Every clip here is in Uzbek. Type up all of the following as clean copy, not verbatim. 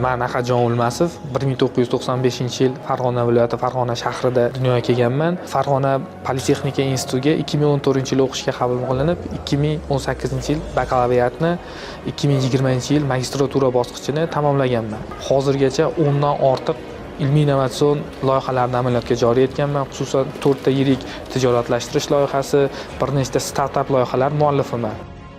Men Ahadjon O'lmasov 1995-yil Farg'ona viloyati Farg'ona shahrida dunyoga kelganman. Farg'ona Politexnika institutiga 2014-yil o'qishga qabul qilinib, 2018-yil bakalavriatni, 2020-yil magistratura bosqichini tamomlaganman. Hozirgacha 10 dan ortiq ilmiy innovatsion loyihalarni amaliyotga joriy etganman. Xususan 4 ta yirik tijoratlashtirish loyihasi, bir nechta startap loyihalar muallifiman.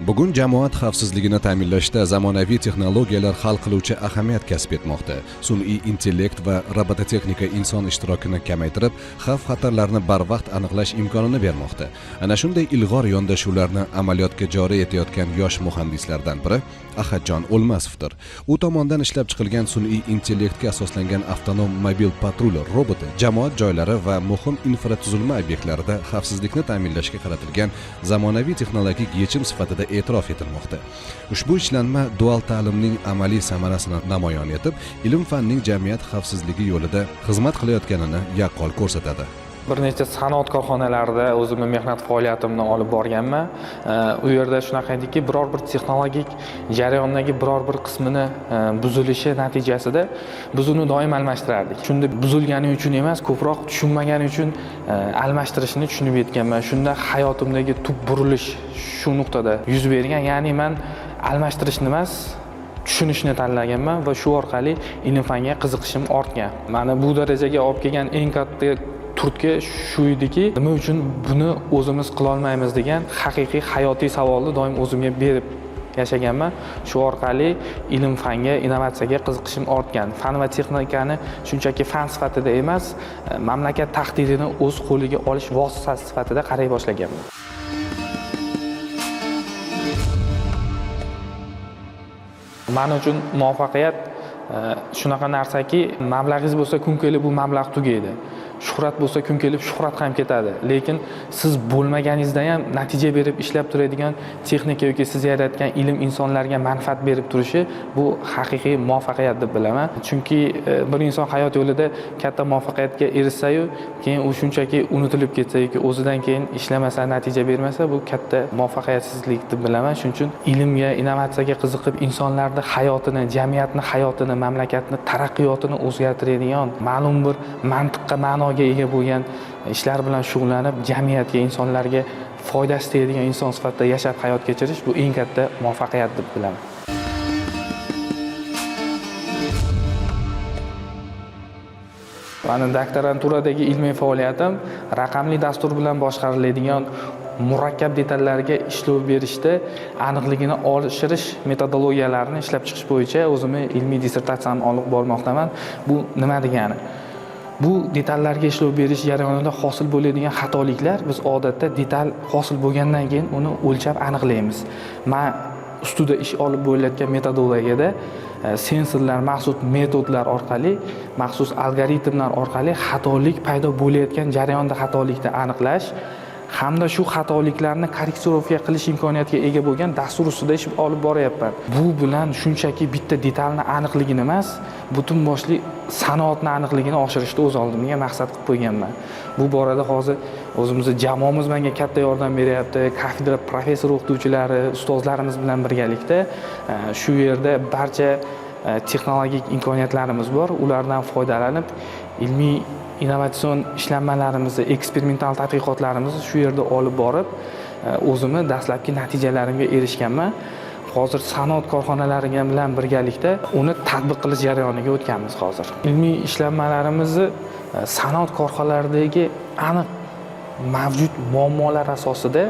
Bugun jamoat xavfsizligini ta'minlashda zamonaviy texnologiyalar hal qiluvchi ahamiyat kasb etmoqda. Sun'iy intellekt va robototexnika inson ishtirokini kamaytirib, xavf-xatarlarni barvaqt aniqlash imkonini bermoqda. Ana shunday ilg'or yondashuvlarni amaliyotga joriy etayotgan yosh muhandislardan biri Ahadjon O'lmasovdir. U tomonidan ishlab chiqilgan sun'iy intellektga asoslangan avtonom mobil patrul roboti jamoat joylari va muhim infratuzilma obyektlarida xavfsizlikni ta'minlashga qaratilgan zamonaviy texnologik yechim sifatida e'tirof etilmoqda. Ushbu ishlanma dual ta'limning amaliy samarasini namoyon etib, ilm-fanning jamiyat xavfsizligi yo'lida xizmat qilayotganini yaqqol ko'rsatadi. Bir nechta sanoat korxonalarida o'zimning mehnat faoliyatimni olib borganman. U yerda shunaqa ediki, biror bir texnologik jarayondagi biror bir qismini buzilishi natijasida biz uni doim almashtirardik. Shunda buzilgani uchun emas, ko'proq tushunmagani uchun almashtirishni tushunib yetganman. Shunda hayotimdagi tub burilish shu nuqtada yuz bergan. Ya'ni men almashtirishni emas, tushunishni tanlaganman va shu orqali ilm-fanga qiziqishim ortgan. Meni bu darajaga olib kelgan eng katta turtki shu ediki, nima uchun buni o'zimiz qila olmaymiz degan haqiqiy hayotiy savolni doim o'zimga berib yashaganman. Shu orqali ilm-fanga, innovatsiyaga qiziqishim ortgan. Fan va texnikani shunchaki fan sifatida emas, mamlakat taqdirini o'z qo'liga olish vositasi sifatida qaray boshlaganman. Men uchun muvaffaqiyat shunaqa narsaki, mablag'ingiz bo'lsa, kun kelib bu mablag' tugaydi. Shuhrat bo'lsa, kun kelib shuhrat ham ketadi. Lekin siz bo'lmaganingizda ham natija berib ishlab turadigan texnika yoki siz yaratgan ilm insonlarga manfaat berib turishi bu haqiqiy muvaffaqiyat deb bilaman. Chunki bir inson hayot yo'lida katta muvaffaqiyatga erishsa-yu, keyin u shunchaki unutilib ketsa yoki o'zidan keyin ishlamasa, natija bermasa, bu katta muvaffaqiyatsizlik deb bilaman. Shuning uchun ilmga, innovatsiyaga qiziqib, insonlarning hayotini, jamiyatning hayotini, mamlakatning taraqqiyotini o'zgartiradigan ma'lum bir mantiqqa, ma'noga ega bo'lgan ishlar bilan shug'ullanib, jamiyatga, insonlarga foydasi tegadigan inson sifatida yashab hayot kechirish bu eng katta muvaffaqiyat deb bilaman. Mening doktoranturadagi ilmiy faoliyatim raqamli dastur bilan boshqariladigan murakkab detallarga ishlov berishda aniqligini oshirish metodologiyalarini ishlab chiqish bo'yicha o'zimning ilmiy dissertatsiyamni olib bormoqdaman. Bu nima degani? Bu detallarga ishlov berish jarayonida hosil bo'ladigan xatoliklar biz odatda detal hosil bo'lgandan keyin uni o'lchab aniqlaymiz. Men ustida ish olib bo'layotgan metodologiyada sensorlar, maxsus metodlar orqali, maxsus algoritmlar orqali xatolik paydo bo'layotgan jarayonda xatolikni aniqlash hamda shu xatoliklarni korreksirovka qilish imkoniyatiga ega bo'lgan dastur ustida ish olib boryapman. Bu bilan shunchaki bitta detalni aniqligini emas, butun boshli sanoatni aniqligini oshirishni o'z oldimga maqsad qilib qo'yganman. Bu borada hozir o'zimizning jamoamiz menga katta yordam beryapti. Kafedra professor o'qituvchilari, ustozlarimiz bilan birgalikda shu yerda barcha texnologik imkoniyatlarimiz bor. Ulardan foydalanib ilmiy innovatsion ishlanmalarimizni, eksperimental tadqiqotlarimizni shu yerda olib borib, o'zimni dastlabki natijalarimga erishganman. Hozir sanoat korxonalari bilan birgalikda uni tatbiq qilish jarayoniga o'tganmiz hozir. Ilmiy ishlanmalarimizni sanoat korxonalaridagi aniq mavjud muammolar asosida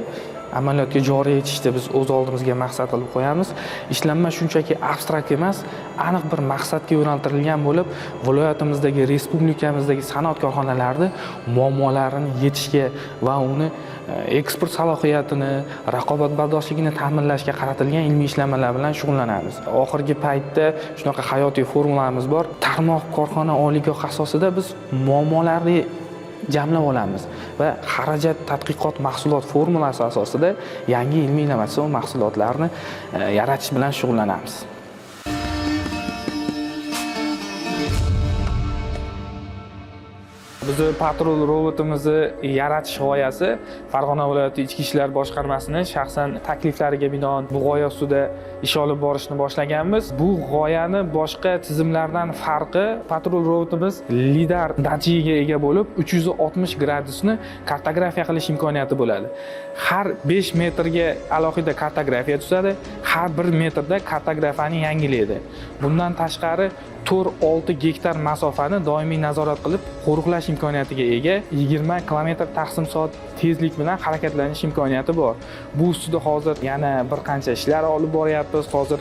amaliyotga joriy etishni biz o'z oldimizga maqsad qilib qo'yamiz. Ishlanma shunchaki abstrakt emas, aniq bir maqsadga yo'naltirilgan bo'lib, viloyatimizdagi, respublikamizdagi sanoat korxonalarida muammolarini yechishga va uni eksport salohiyatini, raqobatbardoshligini ta'minlashga qaratilgan ilmiy ishlanmalar bilan shug'ullanamiz. Oxirgi paytda shunaqa hayotiy formulamiz bor. Tarmoq korxona oliygoh asosida biz muammolarni jamlab olamiz va xarajat tadqiqot mahsulot formulasi asosida yangi ilmiy innovatsion mahsulotlarni yaratish bilan shug'ullanamiz. Biz Bizni patrul robotimizni yaratish g'oyasi Farg'ona viloyati Ichki ishlar boshqarmasining shaxsan takliflariga binoan bu g'oya ustida ish olib borishni boshlaganmiz. Bu g'oyani boshqa tizimlardan farqi, patrul robotimiz lidar datchigiga ega bo'lib, 360 gradusni kartografiya qilish imkoniyati bo'ladi. Har 5 metrga alohida kartografiya tuzadi, har 1 metrda kartografiyani yangilaydi. Bundan tashqari 4-6 gektar masofani doimiy nazorat qilib qo'riqlash imkoniyatiga ega, 20 km/soat tezlik bilan harakatlanish imkoniyati bor. Bu ustida hozir yana bir qancha ishlar olib boryapmiz. Hozir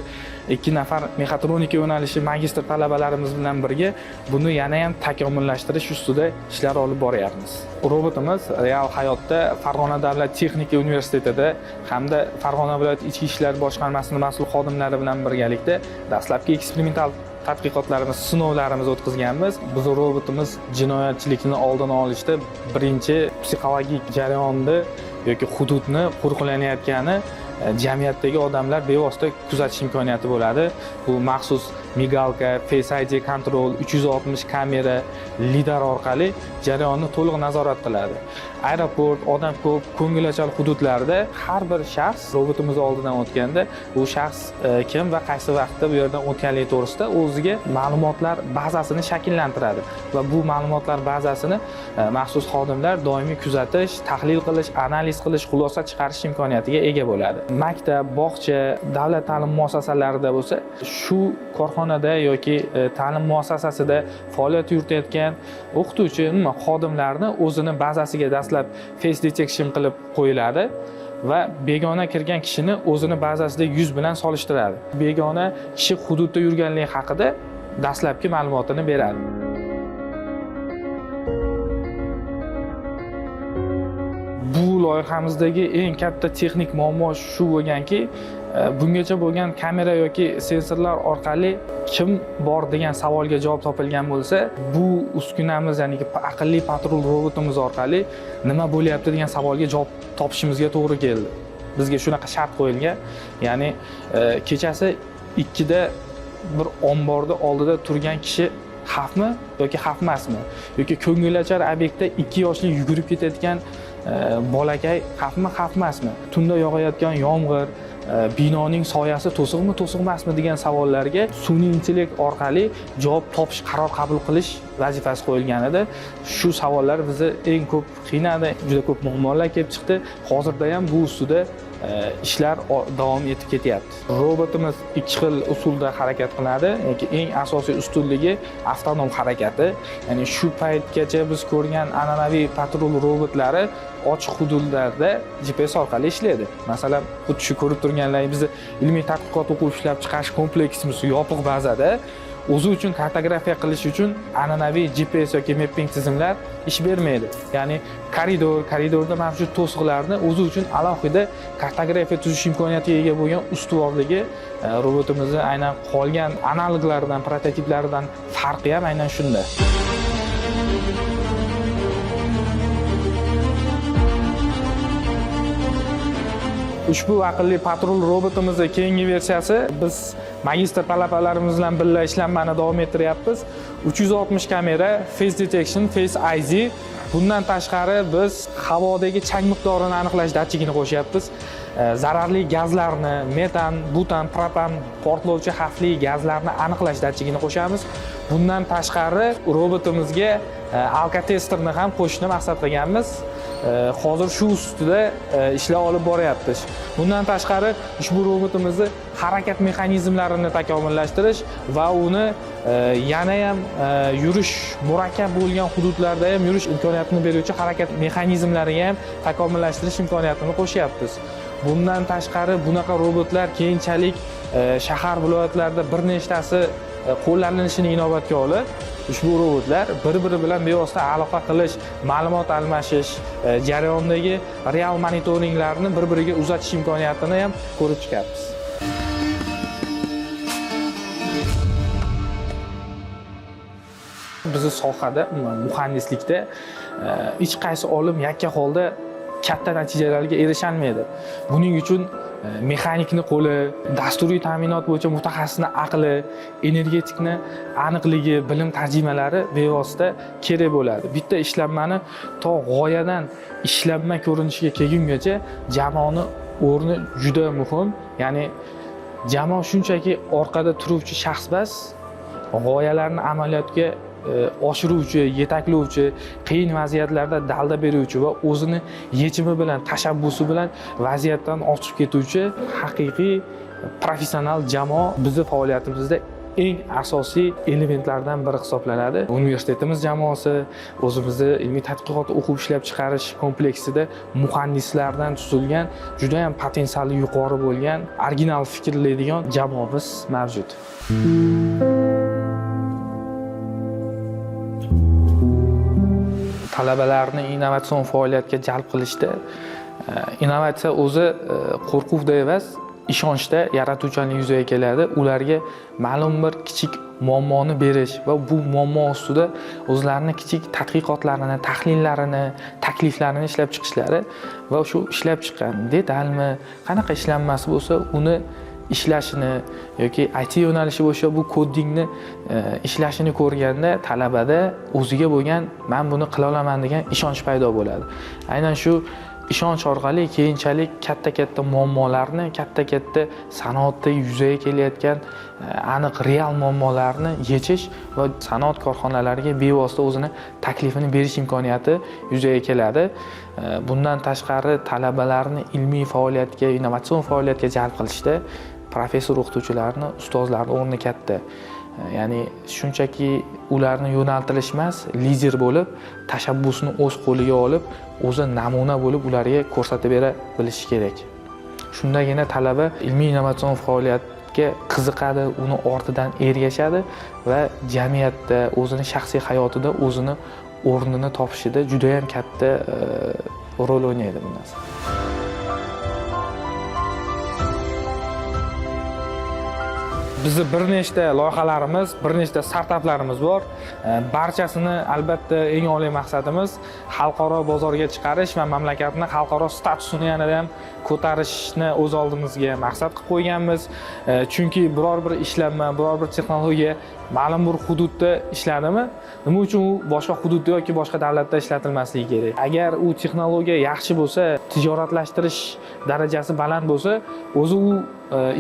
2 nafar mexatronika yo'nalishi magistr talabalarimiz bilan birga buni yana ham takomillashtirish ustida ishlar olib boryapmiz. Robotimiz real hayotda Farg'ona davlat texnika universitetida hamda Farg'ona viloyati ichki ishlar boshqarmasining mas'ul xodimlari bilan birgalikda dastlabki eksperimental tadqiqotlarimiz, sinovlarimiz o'tkazganmiz. Biz robotimiz jinoyatchilikni oldini olishda birinchi psixologik jarayonni yoki hududni qo'riqlanayotgani jamiyatdagi odamlar bevosita kuzatish imkoniyati bo'ladi. Bu maxsus migalka, Face ID kontrol, 360 kamera, lidar orqali jarayonni to'liq nazorat qiladi. Aeroport, odam ko'p, ko'ngilochar hududlarda har bir shaxs robotimiz oldidan o'tganda, bu shaxs kim va qaysi vaqtda bu yerdan o'tganligi to'g'risida o'ziga ma'lumotlar bazasini shakllantiradi va bu ma'lumotlar bazasini maxsus xodimlar doimiy kuzatish, tahlil qilish, analiz qilish, xulosa chiqarish imkoniyatiga ega bo'ladi. Maktab, bog'cha, davlat ta'lim muassasalarida bo'lsa, shu korxonada yoki ta'lim muassasasida faoliyat yuritayotgan o'qituvchi xodimlarni o'zini bazasiga dastlab face detection qilib qo'yiladi va begona kirgan kishini o'zini bazasida yuz bilan solishtiradi. Begona kishi hududda yurganligi haqida dastlabki ma'lumotini beradi. Bu loyihamizdagi eng katta texnik muammo shu bo'lganki, bungacha bo'lgan kamera yoki sensorlar orqali kim bor degan savolga javob topilgan bo'lsa, bu uskunamiz, ya'ni aqlli patrul robotimiz orqali nima bo'lyapti degan savolga javob topishimizga to'g'ri keldi. Bizga shunaqa shart qo'yilgan, ya'ni kechasi 2 da bir omborda oldida turgan kishi xavfmi yoki xavf emasmi? Yoki ko'ngilochar obyektda 2 yoshli yugurib ketayotgan bolakay xavfmi, xavf emasmi? Tunda yog'ayotgan yomg'ir, binoning soyasi to'siqmi, to'siq emasmi degan savollarga sun'iy intellekt orqali javob topish, qaror qabul qilish vazifasi qo'yilgan edi. Shu savollar bizni eng ko'p qiynadi, juda ko'p muammolar kelib chiqdi. Hozirda ham bu ustida ishlar davom etib ketyapti. Robotimiz 2 xil usulda harakat qiladi. Yoki eng asosiy ustunligi avtonom harakati. Ya'ni shu paytgacha biz ko'rgan an'anaviy patrul robotlari ochiq hududlarda GPS orqali ishlaydi. Masalan, xuddi shu ko'rib turganlaringiz bizni ilmiy tadqiqot o'quv ishlab chiqarish kompleksimiz yopiq bazada o'zi uchun kartografiya qilish uchun an'anaviy GPS yoki mapping tizimlar ish bermaydi. Ya'ni koridorda mavjud to'siqlarni o'zi uchun alohida kartografiya tuzish imkoniyatiga ega bo'lgan ustuvorligi robotimizning aynan qolgan analoglardan, prototiplaridan farqi ham aynan shunda. Ushbu aqlli patrul robotimizning keyingi versiyasi biz magistr talabalarimiz bilan birga ishlanmani davom ettiryapmiz. 360 kamera, face detection, face ID. Bundan tashqari biz havodagi chang miqdorini aniqlash datchigini qo'shyapmiz. Zararli gazlarni, metan, butan, propan, portlovchi xavfli gazlarni aniqlash datchigini qo'shamiz. Bundan tashqari robotimizga alkotesterni ham qo'shishni maqsad qilganmiz. Hozir shu ustida ishlar olib boryapmiz. Bundan tashqari ushbu robotimizni harakat mexanizmlarini takomillashtirish va uni yana ham yurish murakkab bo'lgan hududlarda ham yurish imkoniyatini beruvchi harakat mexanizmlariga ham takomillashtirish imkoniyatini qo'shyapmiz. Bundan tashqari bunaqa robotlar keyinchalik shahar viloyatlarda bir nechtasi qo'llanilishini inobatga olib, ushbu robotlar bir-biri bilan bevosita aloqa qilish, ma'lumot almashish, jarayondagi real monitoringlarni bir-biriga uzatish imkoniyatini ham ko'rib chiqamiz. Bizning sohada, muhandislikda hech qaysi olim yakka holda katta natijalarga erisha olmaydi. Buning uchun mexanikni qo'li, dasturiy ta'minot bo'yicha mutaxassisni aqli, energetikni aniqligi, bilim tarjimalari bevosita kerak bo'ladi. Bitta ishlanmani to g'oyadan ishlanma ko'rinishiga kelgungacha jamoani o'rni juda muhim. Ya'ni jamoa shunchaki orqada turuvchi shaxs emas, g'oyalarni amaliyotga oshiruvchi, yetaklovchi, qiyin vaziyatlarda dalda beruvchi va o'zini yechimi bilan, tashabbusi bilan vaziyatdan ochiq ketuvchi haqiqiy professional jamoa bizning faoliyatimizda eng asosiy elementlardan biri hisoblanadi. Universitetimiz jamoasi o'zimizni ilmiy tadqiqot o'qib ishlab chiqarish kompleksida muhandislardan tuzilgan, juda ham potensiali yuqori bo'lgan, original fikrlaydigan jamoamiz mavjud. Talabalarni innovatsion faoliyatga jalb qilishda innovatsiya o'zi qo'rquvda emas, ishonchda yaratuvchanlik yuzaga keladi. Ularga ma'lum bir kichik muammoni berish va bu muammo ustida o'zlarini kichik tadqiqotlarini, tahlillarini, takliflarini ishlab chiqishlari va shu ishlab chiqqan detalmi, qanaqa ishlanmasi bo'lsa, uni ishlashini yoki IT yo'nalishi bo'yicha bu kodingni ishlashini ko'rganda talabada o'ziga bo'lgan men buni qila olaman degan ishonch paydo bo'ladi. Aynan shu ishonch orqali keyinchalik katta muammolarni, katta sanoatda yuzaga kelayotgan aniq real muammolarni yechish va sanoat korxonalariga bevosita o'zini taklifini berish imkoniyati yuzaga keladi. Bundan tashqari talabalarni ilmiy faoliyatga, innovatsion faoliyatga jalb qilishda professor o'qituvchilarni, ustozlarni o'rni katta. Ya'ni shunchaki ularni yo'naltirish emas, lider bo'lib, tashabbusni o'z qo'liga olib, o'zi namuna bo'lib ularga ko'rsatib bera bilishi kerak. Shundagina talaba ilmiy innovatsion faoliyatga qiziqadi, uni ortidan ergashadi va jamiyatda, o'zini shaxsiy hayotida o'zini o'rnini topishida juda ham katta rol o'ynaydi bu narsa. Bizning bir nechta loyihalarimiz, bir nechta startaplarimiz bor. Barchasini albatta eng oliy maqsadimiz xalqaro bozorga chiqarish va mamlakatni xalqaro statusini yanada ham ko'tarishni o'z oldimizga maqsad qilib qo'yganmiz. Chunki biror bir ishlanma, biror bir texnologiya ma'lum bir hududda ishladimi, nima uchun u boshqa hududda yoki boshqa davlatda ishlatilmasligi kerak? Agar u texnologiya yaxshi bo'lsa, tijoratlashtirish darajasi baland bo'lsa, o'zi u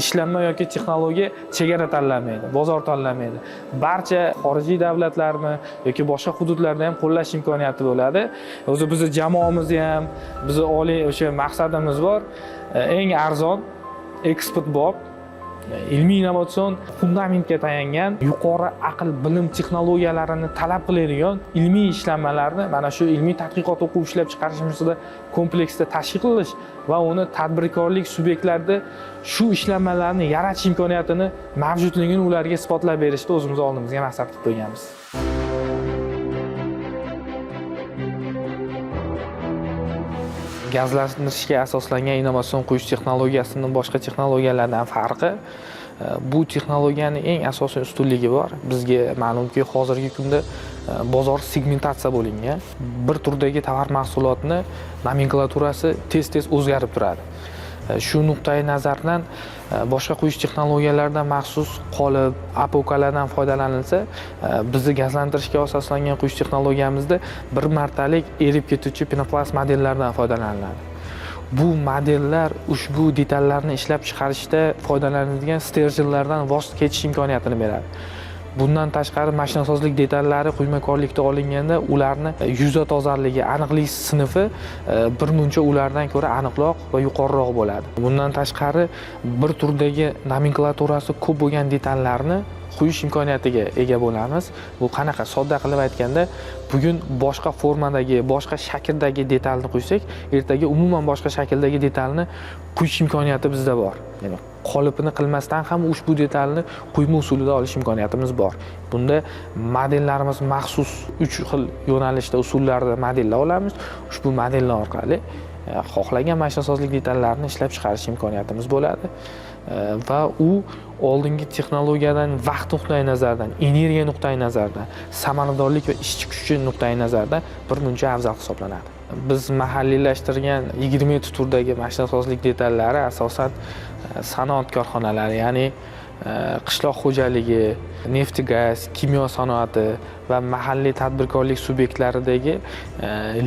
ishlanma yoki texnologiya chegara tanlamaydi, bozor tanlamaydi. Barcha xorijiy davlatlarni yoki boshqa hududlarda ham qo'llash imkoniyati bo'ladi. O'zi bizning jamoamizda ham bizning oliy o'sha maqsadimiz bor. Eng arzon, eksportbop, ilmiy innovatsion fundamentga tayangan, yuqori aql, bilim texnologiyalarini talab qiladigan ilmiy ishlanmalarni mana shu ilmiy tadqiqot o'qib ishlab chiqarishimizda kompleksda tashkil qilish va uni tadbirkorlik subyektlarida shu ishlanmalarni yaratish imkoniyatini mavjudligini ularga isbotlab berishni o'zimiz oldimizga maqsad qilib qo'yganmiz. Gazlantirishga asoslangan innovatsion quyish texnologiyasining boshqa texnologiyalardan farqi, bu texnologiyaning eng asosiy ustunligi bor. Bizga ma'lumki, hozirgi kunda bozor segmentatsiya bo'lingan. Bir turdagi tovar mahsulotni nomenklaturasi tez o'zgarib turadi. Shu nuqtai nazardan boshqa quyish texnologiyalaridan maxsus qolip, apokalardan foydalanilsa, bizni gazlantirishga asoslangan quyish texnologiyamizda bir martalik erib ketuvchi penoplast modellardan foydalaniladi. Bu modellar ushbu detallarni ishlab chiqarishda foydalanadigan sterjerlardan voz kechish imkoniyatini beradi. Bundan tashqari mashinasozlik detallari quymakorlikda olinganda ularni yuza tozaligi, aniqlik sinfi bir muncha ulardan ko'ra aniqroq va yuqoriroq bo'ladi. Bundan tashqari bir turdagi nomenklaturasi ko'p bo'lgan detallarni quyish imkoniyatiga ega bo'lamiz. Bu qanaqa? Sodda qilib aytganda, bugun boshqa formadagi, boshqa shakldagi detalni quysak, ertaga umuman boshqa shakldagi detalni quyish imkoniyati bizda bor. Ya'ni qolipini qilmasdan ham ushbu detalni quyma usulida olish imkoniyatimiz bor. Bunda modellarimiz maxsus 3 xil yo'nalishda usullarda modellar olamiz. Ushbu modellar orqali xohlagan mashinasozlik detallarini ishlab chiqarish imkoniyatimiz bo'ladi. Va u oldingi texnologiyadan vaqt nuqtai nazaridan, energiya nuqtai nazaridan, samaradorlik va ishchi kuchi nuqtai nazaridan bir muncha afzal hisoblanadi. Biz mahalliylashtirgan 20 turdagi mashinasozlik detallari asosan sanoat korxonalari, ya'ni qishloq xo'jaligi, neft gaz, kimyo sanoati va mahalliy tadbirkorlik subyektlaridagi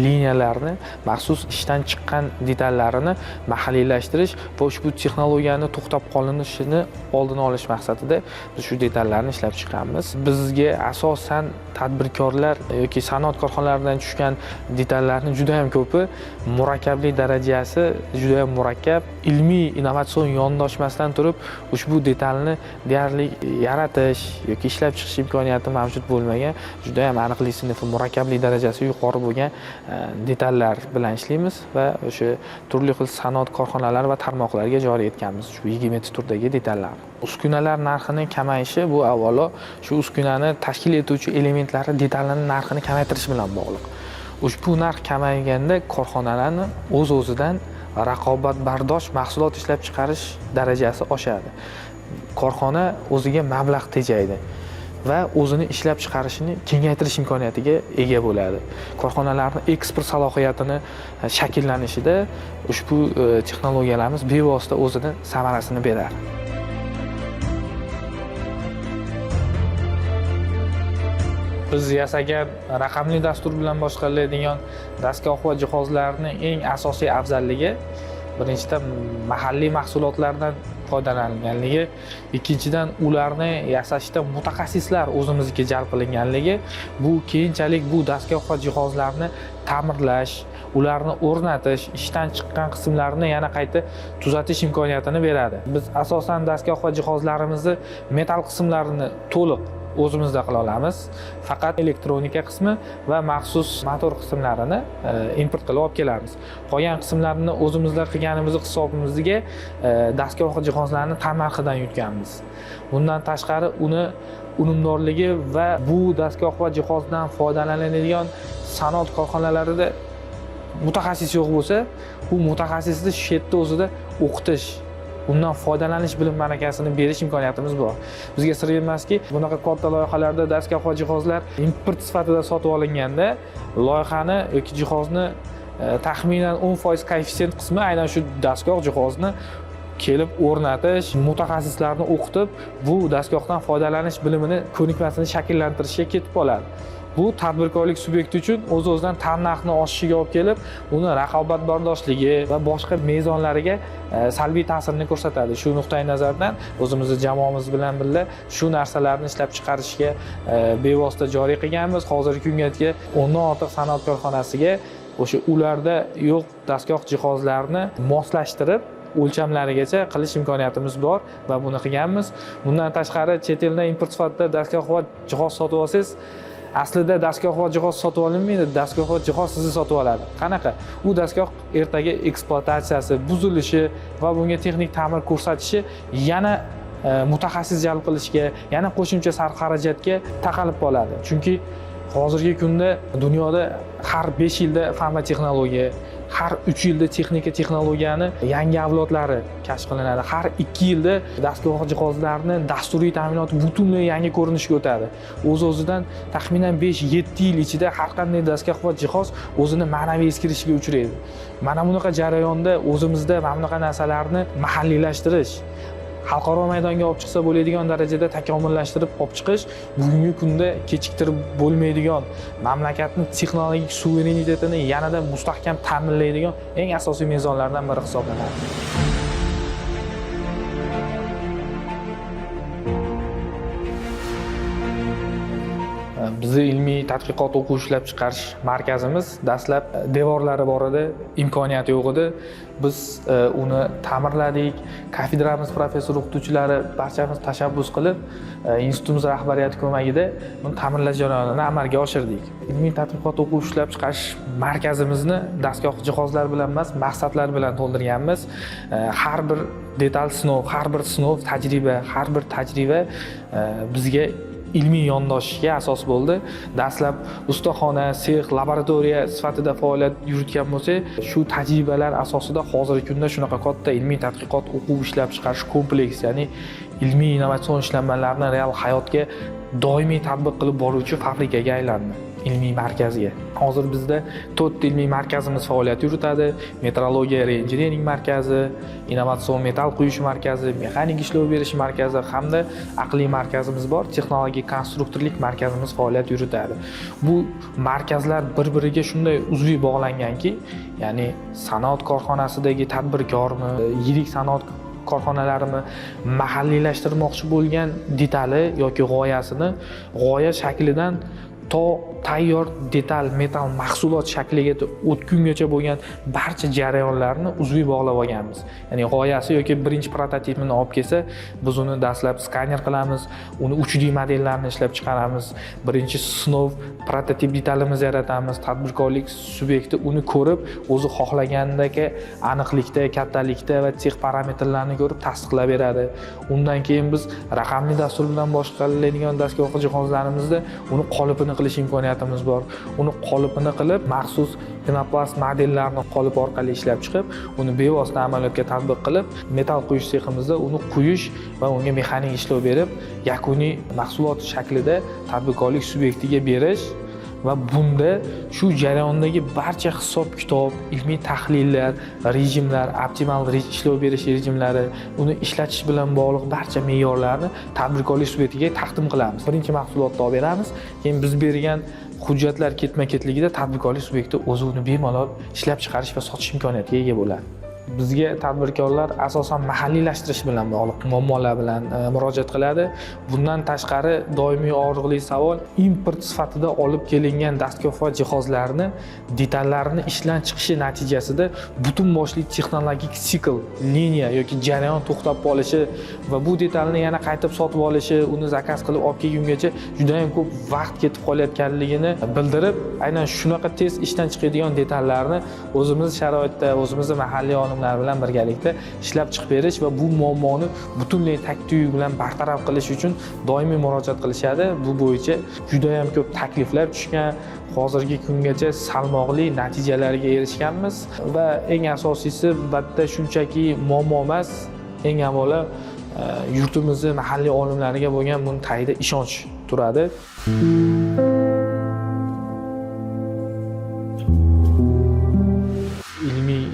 liniyalarni maxsus ishdan chiqqan detallarini mahalliylashtirish va ushbu texnologiyani to'xtab qolinishini oldini olish maqsadida biz shu detallarni ishlab chiqqanmiz. Bizga asosan tadbirkorlar yoki sanoat korxonalaridan tushgan detallarning juda ham ko'pi murakkablik darajasi juda ham murakkab, ilmiy innovatsion yondashmasdan turib ushbu detalni deyarli yaratish yoki ishlab chiqish imkoniyati mavjud bo'lmagan, juda ham aniqlik sinfi murakkablik darajasi yuqori bo'lgan detallar bilan ishlaymiz va o'sha turli xil sanoat korxonalari va tarmoqlarga joriy etganmiz ushbu 20 turdagi detallarni. Uskunalar narxining kamayishi bu avvalo shu uskunani tashkil etuvchi elementlari detallarning narxini kamaytirish bilan bog'liq. Ushbu narx kamayganda korxonalarni o'z-o'zidan raqobatbardosh mahsulot ishlab chiqarish darajasi oshadi. Korxona o'ziga mablag' tejaydi va o'zini ishlab chiqarishini kengaytirish imkoniyatiga ega bo'ladi. Korxonalarning eksport salohiyatini shakllanishida ushbu texnologiyalarimiz bevosita o'zini samarasini beradi. Biz yasagan raqamli dastur bilan boshqariladigan dastgoh va jihozlarning eng asosiy afzalligi birinchidan mahalliy mahsulotlardan foydalanilganligi, ikkinchidan ularni yasashda mutaxassislar o'zimizga jalb qilinganligi, bu keyinchalik bu dastgoh va jihozlarni ta'mirlash, ularni o'rnatish, ishdan chiqqan qismlarni yana qayta tuzatish imkoniyatini beradi. Biz asosan dastgoh va jihozlarimizni metal qismlarini to'liq o'zimizda qila olamiz. Faqat elektronika qismi va maxsus motor qismlarini import qilib olib kelamiz. Qolgan qismlarni o'zimizda qilganimiz hisobimizga dastgoh va jihozlarni tannarxidan yutganmiz. Bundan tashqari uni unumdorligi va bu dastgoh va jihozdan foydalaniladigan sanoat korxonalarida mutaxassis yo'q bo'lsa, bu mutaxassisni shu yerda o'zida o'qitish, undan foydalanish bilim malakasini berish imkoniyatimiz bor. Bizga sir emaski, bunaqa katta loyihalarda dastgoh va jihozlar import sifatida sotib olinganda, loyihani yoki jihozni taxminan 10% koeffitsient qismi aynan shu dastgoh jihozni kelib o'rnatish, mutaxassislarni o'qitib, bu dastgohdan foydalanish bilimini, ko'nikmasini shakllantirishga ketib qoladi. Bu tadbirkorlik subyekti uchun o'z-o'zidan tannarxni oshishiga olib kelib, uni raqobatbardoshligi va boshqa mezonlariga salbiy ta'sirini ko'rsatadi. Shu nuqtai nazardan o'zimizning jamoamiz bilan birga shu narsalarni ishlab chiqarishga bevosita joriy qilganmiz. Hozirgi kungacha 10 dan ortiq sanoat korxonasiga o'sha ularda yo'q dastgoh jihozlarni moslashtirib o'lchamlarigacha qilish imkoniyatimiz bor va buni qilganmiz. Bundan tashqari chet eldan import sifatida dastgoh va jihoz sotib olsangiz, aslida dastgoh va jihoz sotib olinmaydi, dastgoh va jihoz sizni sotib oladi. Qanaqa? U dastgoh ertaga ekspluatatsiyasi, buzilishi va bunga texnik ta'mir ko'rsatishi yana mutaxassis jalb qilishga, yana qo'shimcha sarf xarajatga taqalib qoladi. Chunki hozirgi kunda dunyoda har 5 yilda fan va texnologiya, har 3 yilda texnika texnologiyani yangi avlodlari kashf qilinadi. Har 2 yilda dastgoh jihozlarni dasturiy ta'minoti butunlay yangi ko'rinishga o'tadi. O'z-o'zidan taxminan 5-7 yil ichida har qanday dastgoh va jihoz o'zini ma'naviy eskirishiga uchraydi. Mana bunaqa jarayonda o'zimizda mana bunaqa narsalarni mahalliylashtirish, xalqaro maydonga olib chiqsa bo'ladigan darajada takomillashtirib olib chiqish bugungi kunda kechiktirib bo'lmaydigan, mamlakatning texnologik suverenitetini yanada mustahkam ta'minlaydigan eng asosiy mezonlardan biri hisoblanadi. Bizning ilmiy tadqiqot o'quv ishlab chiqarish markazimiz dastlab devorlari bor edi, imkoniyati yo'q edi. Biz uni ta'mirladik. Kafedramiz professor o'qituvchilari barchamiz tashabbus qilib, institutimiz rahbariyati ko'magida uni ta'mirlash jarayonini amalga oshirdik. Ilmiy tadqiqot o'quv ishlab chiqarish markazimizni dastgoh jihozlar bilan emas, maqsadlar bilan to'ldirganmiz. Har bir detal sinov, har bir sinov tajriba, har bir tajriba bizga ilmiy yondashishga asos bo'ldi. Dastlab ustaxona, sex, laboratoriya sifatida faoliyat yuritgan bo'lsak, shu tajribalar asosida hozirgi kunda shunaqa katta ilmiy tadqiqot o'quv ishlab chiqarish kompleks, ya'ni ilmiy innovatsion ishlanmalarni real hayotga doimiy tatbiq qilib boruvchi fabrikaga aylandi. ilmiy markaziga. Hozir bizda 4 ilmiy markazimiz faoliyat yuritadi. Metrologiya reinjiniring markazi, innovatsion metal quyish markazi, mexanik ishlov berish markazi hamda aqliy markazimiz bor. Texnologik konstruktorlik markazimiz faoliyat yuritadi. Bu markazlar bir-biriga shunday uzviy bog'langanki, ya'ni sanoat korxonasidagi tadbirkormi, yirik sanoat korxonalarimi mahalliylashtirmoqchi bo'lgan detali yoki g'oyasini g'oya shaklidan to tayyor detal metal mahsulot shakliga o'tgungacha bo'lgan barcha jarayonlarni uzviy bog'lab olganmiz. Ya'ni g'oyasi yoki birinchi prototipini olib kelsa, biz uni dastlab skaner qilamiz, uni 3D modellarni ishlab chiqaramiz. Birinchi sinov prototip detalimizni yaratamiz. Tadbirkorlik subyekti uni ko'rib, o'zi xohlagandagi aniqlikda, kattalikda va tex parametrlarni ko'rib tasdiqlab beradi. Undan keyin biz raqamli dastur bilan boshqariladigan dastgoh jihozlarimizda uni qolipini qilish imkoniyatimiz bor. Uni qolipini qilib, maxsus penoplast modellarni qolip orqali ishlab chiqib, uni bevosita amaliyotga tatbiq qilib, metal quyish seximizda uni quyish va unga mexanik ishlov berib, yakuniy mahsulot shaklida tadbirkorlik subyektiga berish va bunda shu jarayondagi barcha hisob-kitob, ilmiy tahlillar, rejimlar, optimal ishlov berish rejimlari, uni ishlatish bilan bog'liq barcha me'yorlarni tadbirkorlik subyektiga taqdim qilamiz. Birinchi mahsulotni olib beramiz, keyin biz bergan hujjatlar ketma-ketligida tadbirkorlik subyekti o'zi uni bemalol ishlab chiqarish va sotish imkoniyatiga ega bo'ladi. Bizga tadbirkorlar asosan mahalliylashtirish bilan bog'liq muammolar bilan murojaat qiladi. Bundan tashqari doimiy og'riqli savol import sifatida olib kelingan dastgoh va jihozlarni detallarini ishdan chiqishi natijasida butun boshli texnologik sikl, liniya yoki jarayon to'xtab qolishi va bu detalni yana qaytib sotib olishi, uni zakaz qilib olib kelgungacha juda ham ko'p vaqt ketib qolayotganligini bildirib, aynan shunaqa tez ishdan chiqadigan detallarni o'zimiz sharoitda, o'zimiz mahalliy bilan birgalikda ishlab chiqib berish va bu muammoni butunlay tag-tuguk bilan bartaraf qilish uchun doimiy murojaat qilishadi. Bu bo'yicha juda ham ko'p takliflar tushgan. Hozirgi kungacha salmoqli natijalarga erishganmiz va eng asosiysi bitta shunchaki muammo emas, eng avvalo yurtimizning mahalliy olimlariga bo'lgan buni tagida ishonch turadi.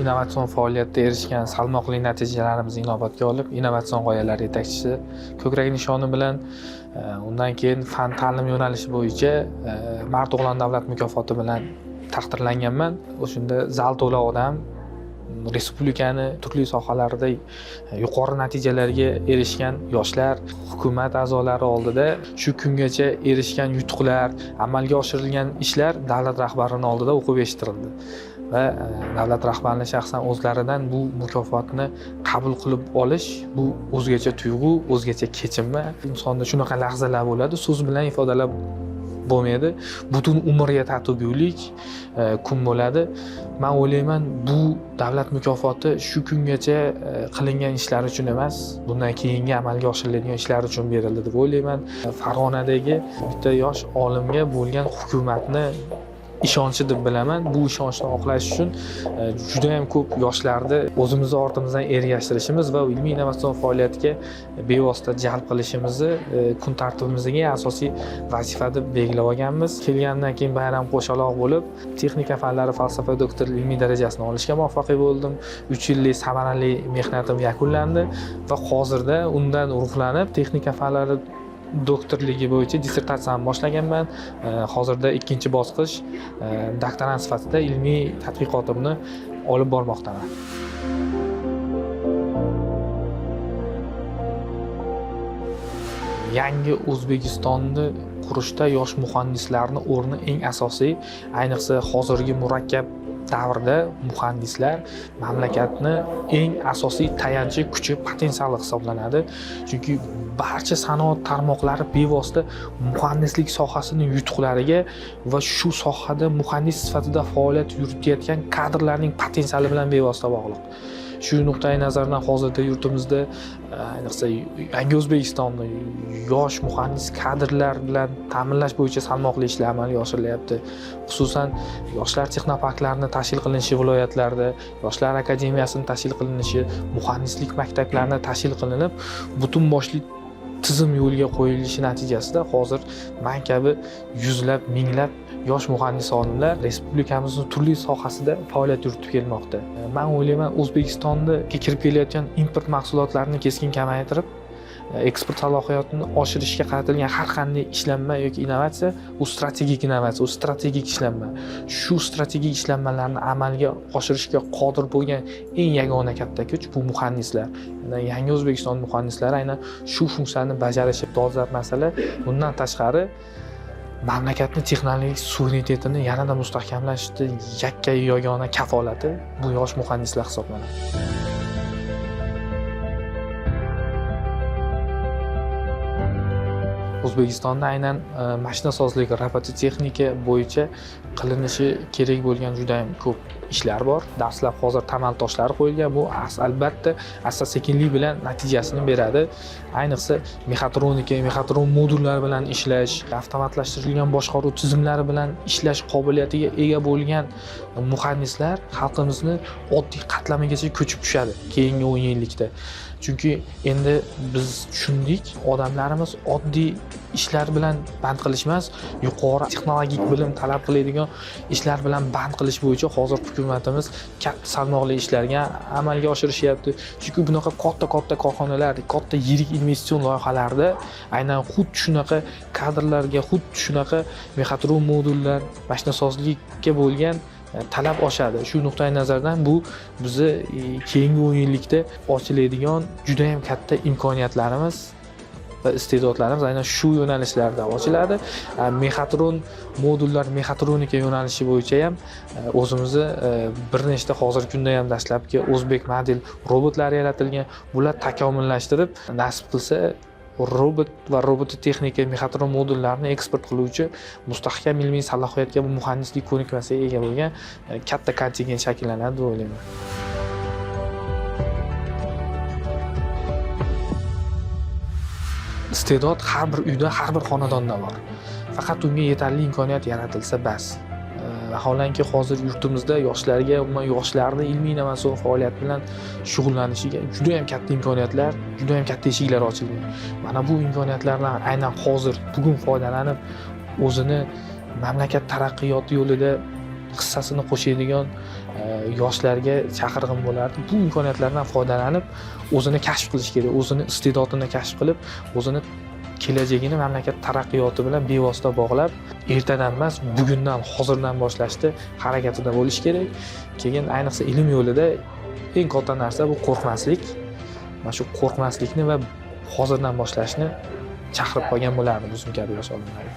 Innovatsion faoliyatda erishgan salmoqli natijalarimizni inobatga olib, innovatsion g'oyalar yetakchisi ko'krak nishoni bilan undan keyin fan ta'lim yo'nalishi bo'yicha Mardog'lon davlat mukofoti bilan taqdirlanganman. O'shunda zal to'la odam respublikani turli sohalarida yuqori natijalarga erishgan yoshlar, hukumat a'zolari oldida shu kungacha erishgan yutuqlar, amalga oshirilgan ishlar davlat rahbarining oldida o'qib eshittirildi. Va davlat rahbarining shaxsan o'zlaridan bu mukofotni qabul qilib olish bu o'zgacha tuyg'u, o'zgacha kechinma. Insonda shunaqa lahzalar bo'ladi, so'z bilan ifodalab bo'lmaydi. Butun umrga tatbiqlik kun bo'ladi. Men o'ylayman, bu davlat mukofoti shu kungacha qilingan ishlar uchun emas, bundan keyingi amalga oshiriladigan ishlar uchun berildi deb o'ylayman. Farg'onadagi bitta yosh olimga bo'lgan hukumatni ishonchi deb bilaman. Bu ishonchni oqlash uchun juda ham ko'p yoshlarni o'zimizni ortimizdan ergashtirishimiz va ilmiy innovatsion faoliyatga bevosita jalb qilishimizni kun tartibimizga asosiy vazifa deb belgilab olganmiz. Kelgandan keyin bayram qo'shaloq bo'lib, texnika fanlari falsafa doktorlik ilmiy darajasini olishga muvaffaq bo'ldim. 3 yillik samarali mehnatim yakunlandi va hozirda undan ruhlanib texnika fanlari doktorligi bo'yicha dissertatsiyamni boshlaganman. Hozirda 2-bosqich doktorant sifatida ilmiy tadqiqotimni olib bormoqdaman. Yangi O'zbekistonni qurishda yosh muhandislarning o'rni eng asosiy, ayniqsa hozirgi murakkab davrda muhandislar mamlakatni eng asosiy tayanchi kuchi, potensiali hisoblanadi. Chunki barcha sanoat tarmoqlari bevosita muhandislik sohasining yutuqlariga va shu sohada muhandis sifatida faoliyat yuritayotgan kadrlarning potensiali bilan bevosita bog'liq. Shu nuqtai nazardan hozirda yurtimizda ayniqsa Yangi O'zbekistonni yosh muhandis kadrlar bilan ta'minlash bo'yicha salmoqli ishlar amalga oshirilyapti. Xususan yoshlar texnoparklarini tashkil qilinishi viloyatlarda, yoshlar akademiyasini tashkil qilinishi, muhandislik maktablarini tashkil qilinib, butun boshli tizim yo'lga qo'yilishi natijasida hozir men kabi yuzlab, minglab yosh muhandis olimlar respublikamizning turli sohasida faoliyat yuritib kelmoqda. Men o'ylayman, O'zbekistonga kirib kelayotgan import mahsulotlarini keskin kamaytirib, eksport salohiyatini oshirishga qaratilgan har qanday ishlanma yoki innovatsiya, u strategik innovatsiya, u strategik ishlanma. Shu strategik ishlanmalarni amalga oshirishga qodir bo'lgan eng yagona katta kuch bu muhandislar. Yangi O'zbekiston muhandislari aynan shu funksiyani bajarishi dolzarb masala. Bundan tashqari mamlakatning texnologik suverenitetini yanada mustahkamlashda yakkayu yagona kafolati bu yosh muhandislar hisoblanadi. O'zbekistonda aynan mashinasozlik, robototexnika bo'yicha qilinishi kerak bo'lgan juda ham ko'p ishlar bor. Dastlab hozir tamal toshlari qo'yilgan. Bu albatta asta-sekinlik bilan natijasini beradi. Ayniqsa mexatron modullari bilan ishlash, avtomatlashtirilgan boshqaruv tizimlari bilan ishlash qobiliyatiga ega bo'lgan muhandislar xalqimizni oddiy qatlamigacha ko'chib tushadi keyingi 10 yillikda. Chunki endi biz tushundik, odamlarimiz oddiy ishlar bilan band qilishmas, yuqori texnologik bilim talab qiladigan ishlar bilan band qilish bo'yicha hozir hukumatimiz katta salmoqli ishlarga amalga oshirishyapti. Chunki bunaqa katta korxonalar, katta yirik investitsion loyihalarda aynan xuddi shunaqa kadrlarga, xuddi shunaqa mexatron modullar, mashinasozlikka bo'lgan talab oshadi. Shu nuqtai nazardan bu bizni keyingi 10 yillikda ochiladigan juda ham katta imkoniyatlarimiz va iste'dodlarimiz aynan shu yo'nalishlarda ochiladi. Mexatron modullar, mexatronika yo'nalishi bo'yicha ham o'zimizni bir nechta hozirgi kunda ham dastlabki o'zbek model robotlari yaratilgan. Bular takomillashtirib, nasib qilsa robot va robototexnika mexatron modullarni eksport qiluvchi mustahkam ilmiy salohiyatga va muhandislik ko'nikmasiga ega bo'lgan katta kontingent shakllanadi deb o'ylayman. Iste'dod har bir uyda, har bir xonadonda bor. Faqat unga yetarli imkoniyat yaratilsa bas. Vaholanki hozir yurtimizda yoshlarga, umuman yoshlarni ilmiy innovatsion faoliyat bilan shug'ullanishiga juda ham katta imkoniyatlar, juda ham katta eshiklar ochilgan. Mana bu imkoniyatlardan aynan hozir bugun foydalanib, o'zini mamlakat taraqqiyoti yo'lida hissasini qo'shadigan yoshlarga chaqirig'im bo'lardi. Bu imkoniyatlardan foydalanib, o'zini kashf qilish kerak, o'zini iste'dodini kashf qilib, o'zini kelajagini mamlakat taraqqiyoti bilan bevosita bog'lab, ertadan emas, bugundan, hozirdan boshlashda harakatida bo'lish kerak. Keyin ayniqsa ilm yo'lida eng katta narsa bu qo'rqmaslik. Mana shu qo'rqmaslikni va hozirdan boshlashni chaqirib qolgan bo'lardi bizning kabi yosh olimlarga.